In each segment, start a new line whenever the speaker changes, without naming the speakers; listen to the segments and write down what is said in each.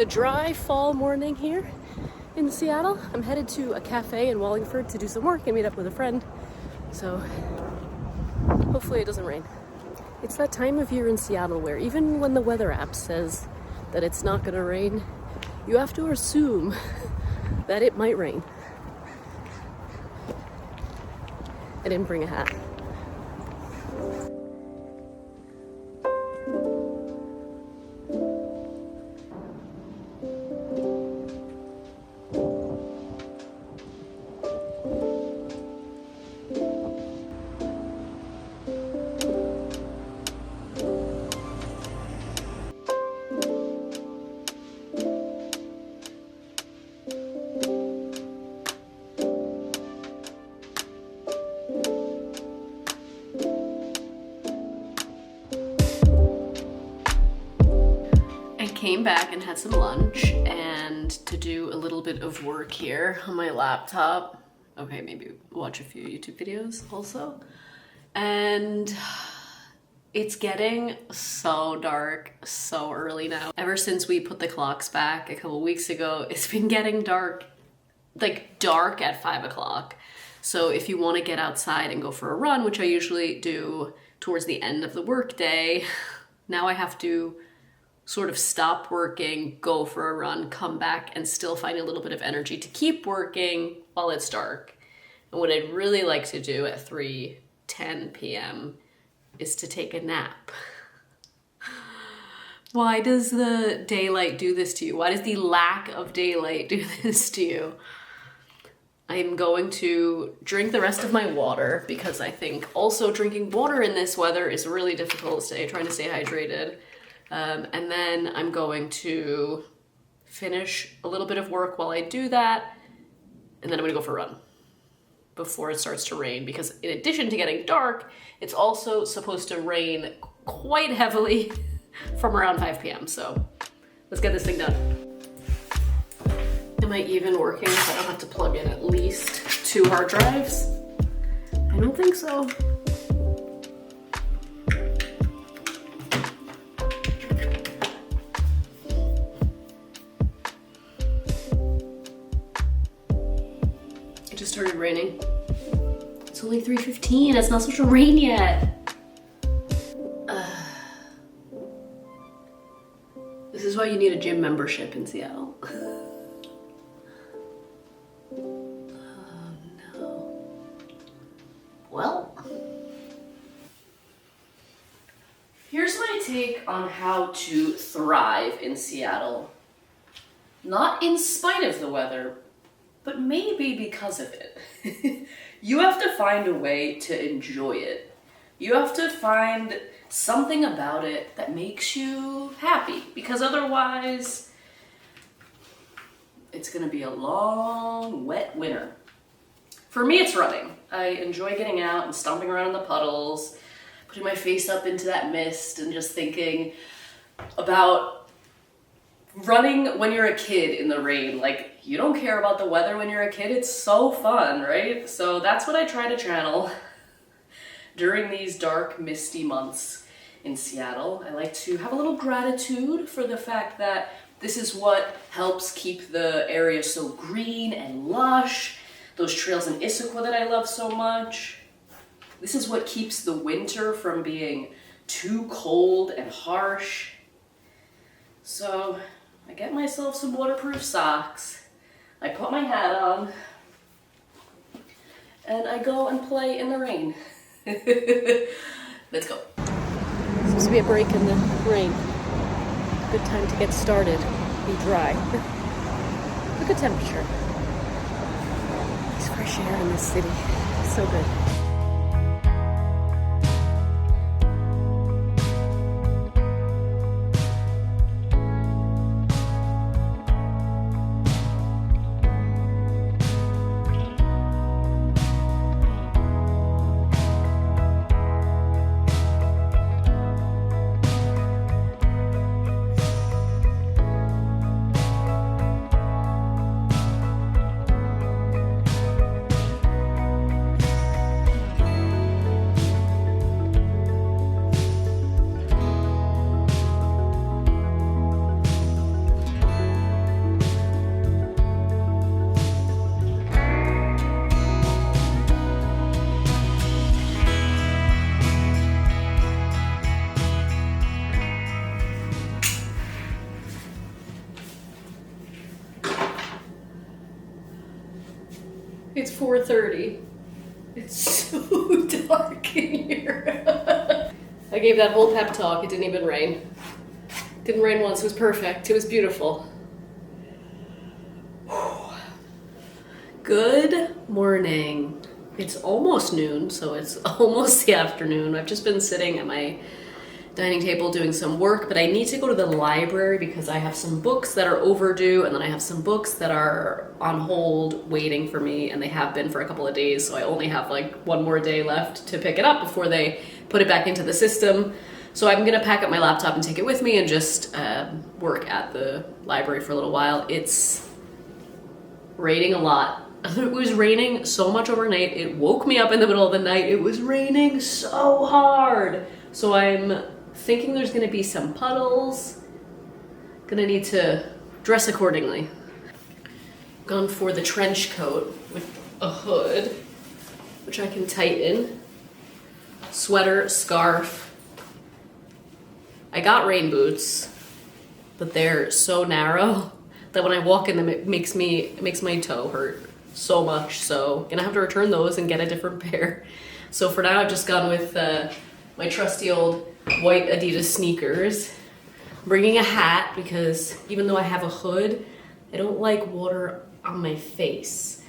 a dry fall morning here in Seattle. I'm headed to a cafe in Wallingford to do some work and meet up with a friend. So hopefully it doesn't rain. It's that time of year in Seattle where even when the weather app says that it's not gonna rain, you have to assume that it might rain. I didn't bring a hat. Came back and had some lunch and to do a little bit of work here on my laptop. Okay, maybe watch a few YouTube videos also. And it's getting so dark so early now. Ever since we put the clocks back a couple weeks ago, it's been getting dark, like dark at 5 o'clock. So if you want to get outside and go for a run, which I usually do towards the end of the workday, now I have to sort of stop working, go for a run, come back, and still find a little bit of energy to keep working while it's dark. And what I'd really like to do at 3:10 p.m. is to take a nap. Why does the daylight do this to you? Why does the lack of daylight do this to you? I'm going to drink the rest of my water because I think also drinking water in this weather is really difficult, trying to stay hydrated. And then I'm going to finish a little bit of work while I do that, and then I'm gonna go for a run before it starts to rain, because in addition to getting dark, it's also supposed to rain quite heavily from around 5 p.m. So let's get this thing done. Am I even working so I don't have to plug in at least 2 hard drives? I don't think so. It just started raining. It's only 3:15. It's not supposed to rain yet. This is why you need a gym membership in Seattle. Oh no. Well, here's my take on how to thrive in Seattle. Not in spite of the weather, but maybe because of it. You have to find a way to enjoy it. You have to find something about it that makes you happy, because otherwise it's gonna be a long, wet winter. For me, it's running. I enjoy getting out and stomping around in the puddles, putting my face up into that mist and just thinking about running when you're a kid in the rain. Like, you don't care about the weather when you're a kid. It's so fun, right? So that's what I try to channel during these dark, misty months in Seattle. I like to have a little gratitude for the fact that this is what helps keep the area so green and lush. Those trails in Issaquah that I love so much. This is what keeps the winter from being too cold and harsh. So I get myself some waterproof socks, I put my hat on, and I go and play in the rain. Let's go. Seems to be a break in the rain. Good time to get started, be dry. A good temperature. It's fresh air in this city, so good. It's 4:30. It's so dark in here. I gave that whole pep talk. It didn't even rain. Didn't rain once. It was perfect. It was beautiful. Good morning. It's almost noon, so it's almost the afternoon. I've just been sitting at my dining table doing some work, but I need to go to the library because I have some books that are overdue, and then I have some books that are on hold waiting for me, and they have been for a couple of days, so I only have like one more day left to pick it up before they put it back into the system. So I'm gonna pack up my laptop and take it with me and just work at the library for a little while. It's raining a lot. It was raining so much overnight. It woke me up in the middle of the night. It was raining so hard. So I'm thinking there's gonna be some puddles. Gonna need to dress accordingly. Gone for the trench coat with a hood, which I can tighten. Sweater, scarf. I got rain boots, but they're so narrow that when I walk in them, it makes my toe hurt so much. So gonna have to return those and get a different pair. So for now, I've just gone with my trusty old white Adidas sneakers. I'm bringing a hat because even though I have a hood, I don't like water on my face.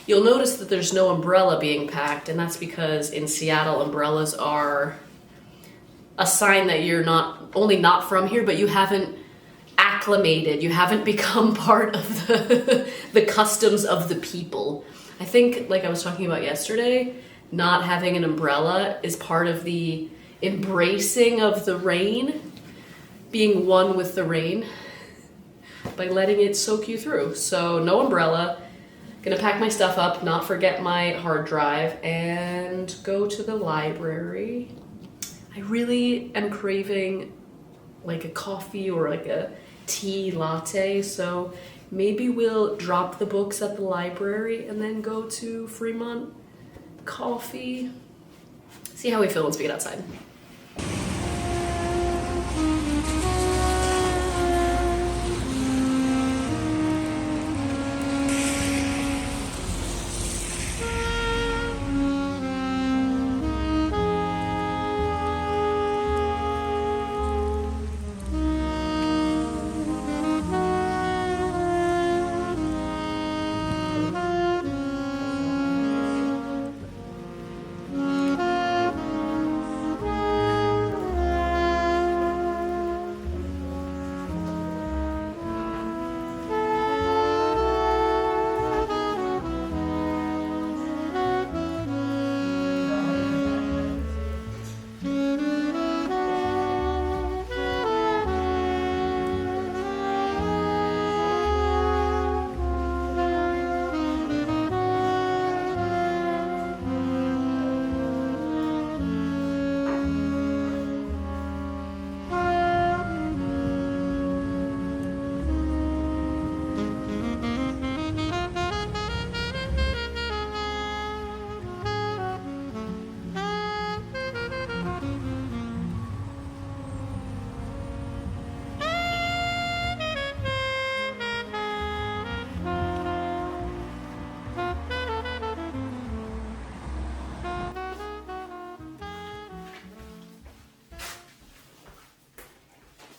You'll notice that there's no umbrella being packed, and that's because in Seattle, umbrellas are a sign that you're not only not from here, but you haven't acclimated, you haven't become part of the customs of the people. I think, like I was talking about yesterday, not having an umbrella is part of the embracing of the rain, being one with the rain by letting it soak you through. So no umbrella, gonna pack my stuff up, not forget my hard drive, and go to the library. I really am craving like a coffee or like a tea latte, so maybe we'll drop the books at the library and then go to Fremont Coffee. See how we feel once we get outside.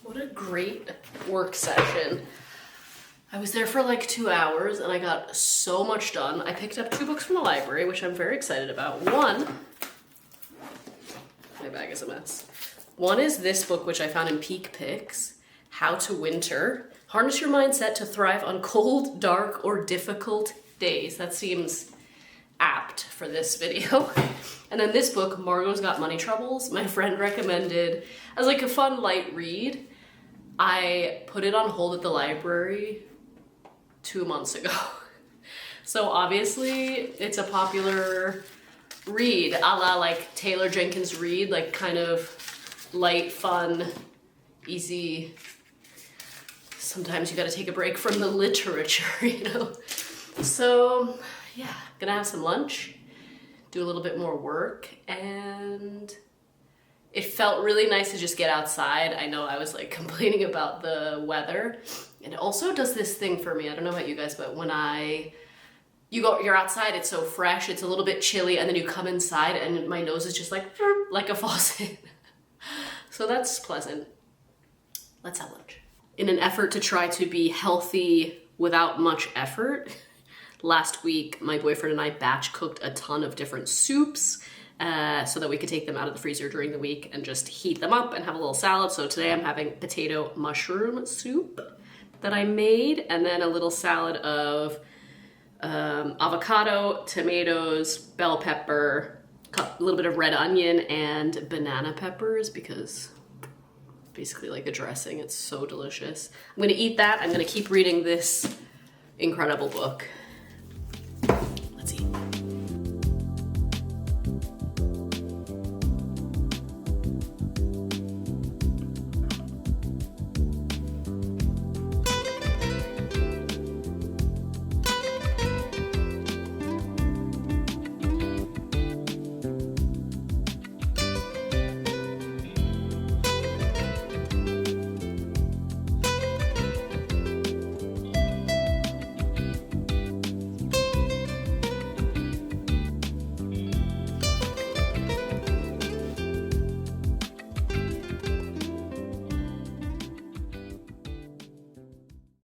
What a great work session. I was there for like 2 hours and I got so much done. I picked up 2 books from the library, which I'm very excited about. One, my bag is a mess. One is this book, which I found in Peak Picks, How to Winter. Harness your mindset to thrive on cold, dark, or difficult days. That seems apt for this video. And then this book, Margot's Got Money Troubles, my friend recommended as like a fun light read. I put it on hold at the library 2 months ago. So obviously it's a popular read, a la like Taylor Jenkins Reid, like kind of light, fun, easy. Sometimes you gotta take a break from the literature, you know? So yeah, gonna have some lunch, do a little bit more work, and it felt really nice to just get outside. I know I was like complaining about the weather. It also does this thing for me. I don't know about you guys, but when
you're outside, it's so fresh, it's a little bit chilly, and then you come inside and my nose is just like a faucet. So that's pleasant. Let's have lunch. In an effort to try to be healthy without much effort, last week my boyfriend and I batch cooked a ton of different soups so that we could take them out of the freezer during the week and just heat them up and have a little salad. So today I'm having potato mushroom soup that I made, and then a little salad of avocado, tomatoes, bell pepper, a little bit of red onion, and banana peppers, because basically like a dressing. It's so delicious. I'm gonna eat that. I'm gonna keep reading this incredible book.